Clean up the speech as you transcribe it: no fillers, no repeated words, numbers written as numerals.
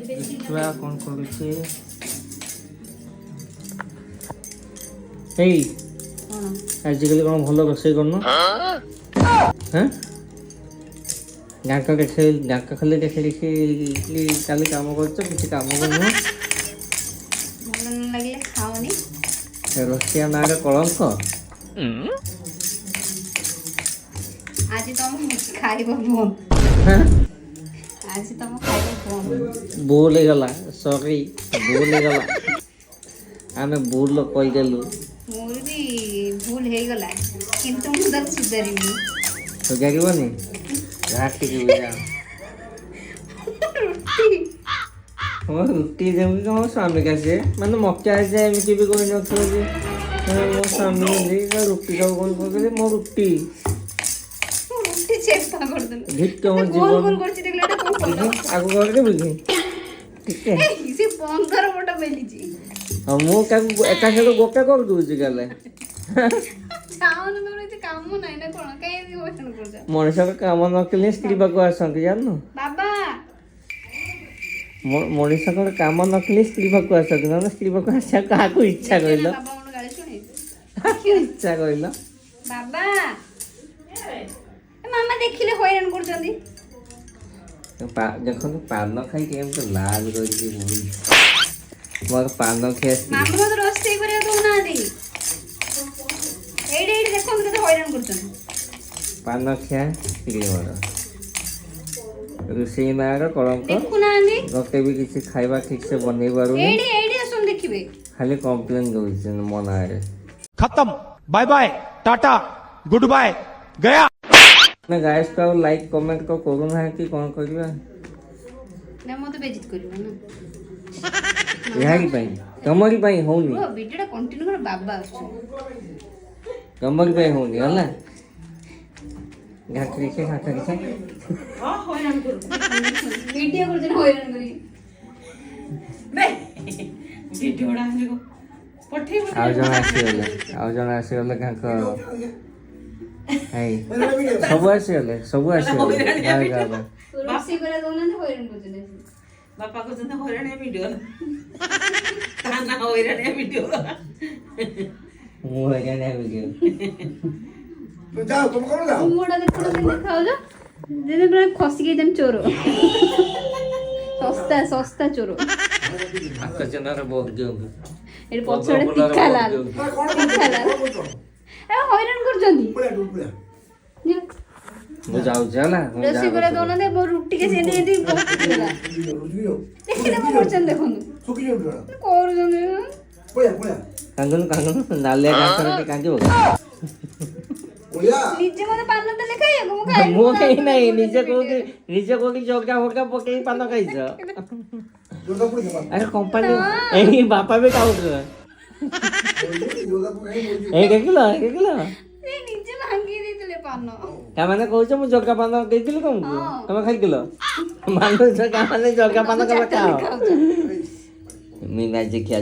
ଛୁଆ କ'ଣ କରୁଛି? ଏଇ ଆଜିକାଲି କ'ଣ ଭଲ ରୋଷେଇ କରୁନ? ହାଁ ଡାକ ଖାଲି ଦେଖି କାଲି କାମ କରୁଛ, କିଛି କାମ କରୁନ। ଭଲ ନ ଲାଗିଲେ ଖାଉନି। ରୋଷିଆ ନାଁରେ କଳଙ୍କ। ଆଜି ତମ ଖାଇବା ବନ୍ଦ। ଆଜି ତମ ଖାଇବା ବନ୍ଦ। ଭୁଲ ହେଇଗଲା, ସରି ଭୁଲ ହେଇଗଲା, ଆମେ ଭୁଲ କହିଦେଲୁ। ମୋର ବି ଭୁଲ ହେଇଗଲା, କିନ୍ତୁ ମୁଁ ତାକୁ ସୁଧାରିବି। ସୁଧାରିବନି? ଘାଟିକି ବୁଝା। ମୋ ରୁଟି ଯେମିତି ମୋ ସ୍ୱାମୀ କାଶେ, ମାନେ ମତେ ଆଜି ଏମିତି ବି କହିନଥିବ ଯେ ମୋ ସ୍ୱାମୀ ରୁଟି ସବୁ କ'ଣ କହିଲେ ମୋ ରୁଟି ଚେଷ୍ଟା କରିଦେଲୁ। ଭିକ ମୋ ଗୋଲ ଗୋଲ ଜୀବନ କରିଛି ଦେଖିଲା ଏଟା କୋଉ ପଟ? ଆଗକୁ କରିଦେବି କି ଟିକେ? ସେ 15 ପଟ ବେଲିଛି। ଆଉ ମୁଁ ତାକୁ ଏକା ସହିତ ଗୋଟେ କରିଦଉଛି ଗଲେ। ଚାଉନ ତମର ଏତେ କାମ ନାହିଁ ନା କଣ? କାଇଁ ଏମିତି ହଇରାଣ କରୁଛ? ମଣିଷର କାମ ନକଲେ ସ୍ତ୍ରୀ ପାଖକୁ ଆସନ୍ତି, ଜାଣିନୁ? ବାବା ମଣିଷଙ୍କର କାମ ନକଲେ ସ୍ତ୍ରୀ ପାଖକୁ ଆସନ୍ତି, ନହେଲେ ସ୍ତ୍ରୀ ପାଖକୁ ଆସିବା କାହାକୁ ଇଚ୍ଛା କହିଲ? ବାବା ମୋର ଗାଳି ଶୁଣେ। ଇଚ୍ଛା କହିଲ? ବାବା ମାମା ଦେଖିଲେ ହଇରାଣ କରୁଛନ୍ତି। ଦେଖନ୍ତୁ ପାନ ଖାଇ କେମିତି ଲାଲ କରିକି ମୋର ପାନ ଖିଆ ମାମା ମତେ ରୋଷେଇ କରିବାକୁ ଦଉନାହାନ୍ତି। ଏଇଠି ଦେଖନ୍ତୁ କେତେ ହଇରାଣ କରୁଛନ୍ତି। ପାନ ଖିଆ ସ୍ତ୍ରୀ ମୋର ରୋଷେଇ ନାଁର କଳଙ୍କ। ଦେଖୁନାହାନ୍ତି ଗୋଟେ ବି କିଛି ଖାଇବା ଠିକ ସେ ବନେଇ ପାରୁନି, ଏଇଠି ଆସନ୍ତୁ ଦେଖିବେ। ଖାଲି କମ୍ପ୍ଲେନ ଦଉଛି ମୋ ନାଁରେ। खत्म, bye bye, tata, goodbye, गया। ନା ଗାଇସ୍ ତ ଆଉ ଲାଇକ୍ କମେଣ୍ଟ କରୁନାହାନ୍ତି, କ'ଣ କରିବା? ନା ମତେ ବେଜିତ କରିବ ନା। ଏହାରି ପାଇଁ ତମରି ପାଇଁ ହଉନି, ଭିଡିଓଟା କଣ୍ଟିନ୍ୟୁ କର। ବାବା ଆସୁଛନ୍ତି। ତମରି ପାଇଁ ହଉନି ହେଲା। ଘାଟ ଦେଖେ ହଇରାଣ କରୁ ଭିଡିଓ କରୁଛନ୍ତି ହଇରାଣ କରି। ଆଉ ଜଣେ ଆସିଗଲେ ଘାଙ୍କ ସବୁ ଆସିଗଲେ ରୋଷେଇ କରିବା ଦଉନାହାନ୍ତି, ହଇରାଣ କରୁଛନ୍ତି। ବାପା କହୁଛନ୍ତି ହଇରାଣିଆ ଭିଡିଓ ନା ହଇରାଣିଆ ଭିଡିଓ। ମୁଁ ହଇରାଣିଆ ଭିଡିଓ। ମୁହଁଟା ଦେଖୁନ କେମିତି ଖାଉଛ, ଯେମିତି ପୁରା ଖସିକି ଯେମିତି ଚୋର। ଶସ୍ତା ଚୋର। ଆକଚନାର ବହୁତ ଦିଅନ୍ତୁ। ଏଠି ପଛରେ ତିଖା ଲାଲ। ହଇରାଣ କରୁଛନ୍ତି। ମୁଁ ଯାଉଛି ହେଲା। ରୋଷେଇ କରିବା ଦଉନାହାନ୍ତି, ମୋ ରୁଟି କେ ସେମିତି ଦେଖିଲେ କଣ କରୁଛନ୍ତି ଦେଖନ୍ତୁ। କରୁଛନ୍ତି କାନ୍ଦୁନୁ ନାଲିଆ ଘାସରେ ଟିକେ କାନ୍ଦିବ। ନିଜେ ମତେ ପାନ ଦେଲେ ଖାଇବାକୁ ମୁଁ ଖାଇବି। ମୁଁ ଖାଇ ନାହିଁ, ନିଜେ କୋଉଠି ଜଗା ଫଗା ପକେଇ ପାନ ଖାଇଛ? ଆରେ କମ୍ପାନୀ ଏଇ ବାପା ବି ଖାଉଥିଲେ। ଏଇ ଦେଖିଲ ସେ ନିଜେ ଭାଙ୍ଗି ଦେଇଥିଲେ ପାନ। ତାମାନେ କହୁଛ ମୁଁ ଜଗା ପାନ ଦେଇଥିଲି ତମକୁ, ତମେ ଖାଇଥିଲ? ମାନୁଛ ତାମାନେ ଜଗା ପାନ ତମେ ଖାଅ। ମୁଁ ଆଜି ଖିଆ